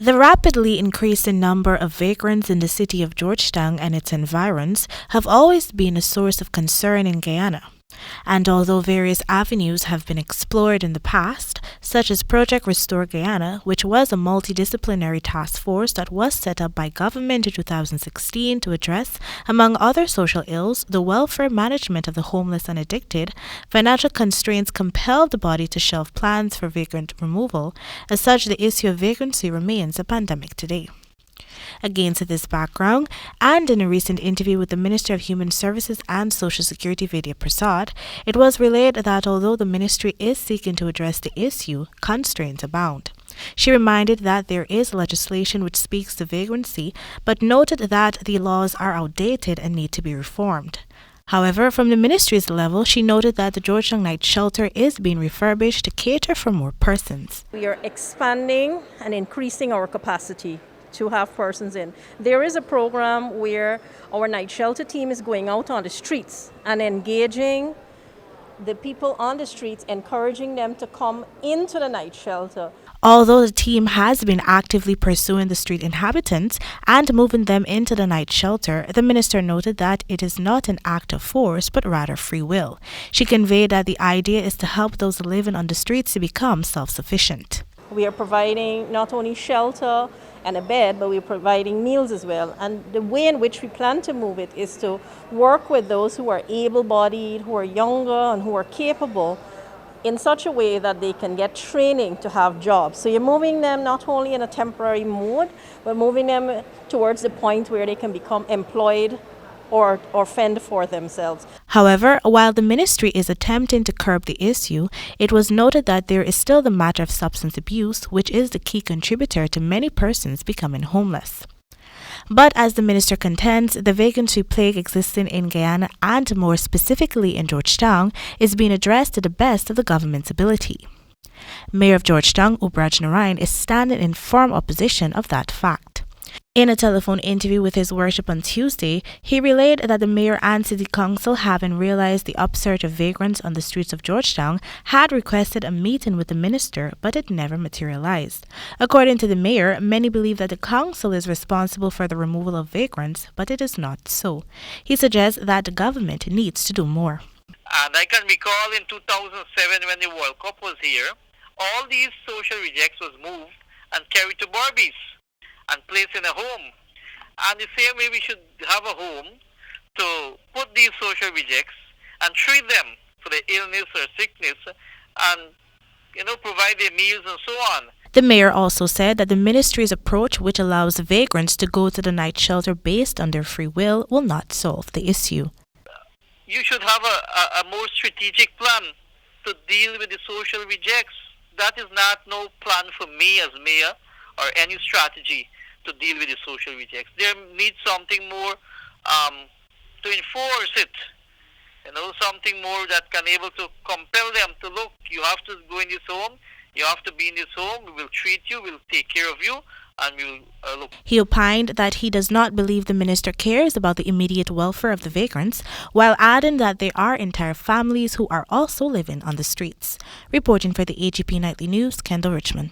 The rapidly increasing number of vagrants in the city of Georgetown and its environs have always been a source of concern in Guyana. And although various avenues have been explored in the past, such as Project Restore Guyana, which was a multidisciplinary task force that was set up by government in 2016 to address, among other social ills, the welfare management of the homeless and addicted, financial constraints compelled the body to shelve plans for vagrant removal. As such, the issue of vagrancy remains a pandemic today. Against this background, and in a recent interview with the Minister of Human Services and Social Security Vidya Prasad, it was relayed that although the ministry is seeking to address the issue, constraints abound. She reminded that there is legislation which speaks to vagrancy, but noted that the laws are outdated and need to be reformed. However, from the ministry's level, she noted that the Georgetown Night Shelter is being refurbished to cater for more persons. We are expanding and increasing our capacity to have persons in. There is a program where our night shelter team is going out on the streets and engaging the people on the streets, encouraging them to come into the night shelter. Although the team has been actively pursuing the street inhabitants and moving them into the night shelter, the minister noted that it is not an act of force but rather free will. She conveyed that the idea is to help those living on the streets to become self-sufficient. We are providing not only shelter and a bed, but we're providing meals as well. And the way in which we plan to move it is to work with those who are able-bodied, who are younger, and who are capable in such a way that they can get training to have jobs. So you're moving them not only in a temporary mode, but moving them towards the point where they can become employed or fend for themselves. However, while the ministry is attempting to curb the issue, it was noted that there is still the matter of substance abuse, which is the key contributor to many persons becoming homeless. But as the minister contends, the vagrancy plague existing in Guyana and more specifically in Georgetown is being addressed to the best of the government's ability. Mayor of Georgetown, Ubraj Narayan, is standing in firm opposition of that fact. In a telephone interview with His Worship on Tuesday, he relayed that the mayor and city council, having realized the upsurge of vagrants on the streets of Georgetown, had requested a meeting with the minister, but it never materialized. According to the mayor, many believe that the council is responsible for the removal of vagrants, but it is not so. He suggests that the government needs to do more. And I can recall in 2007 when the World Cup was here, all these social rejects was moved and carried to Barbies and placed in a home. And the same way we should have a home to put these social rejects and treat them for their illness or sickness and, provide their meals and so on. The mayor also said that the ministry's approach, which allows vagrants to go to the night shelter based on their free will not solve the issue. You should have a more strategic plan to deal with the social rejects. That is not no plan for me as mayor or any strategy to deal with the social rejects. There needs something more to enforce it. Something more that can able to compel them to look. You have to go in this home. You have to be in this home. We will treat you. We'll take care of you. And we will look. He opined that he does not believe the minister cares about the immediate welfare of the vagrants, while adding that there are entire families who are also living on the streets. Reporting for the AGP Nightly News, Kendell, Richmond.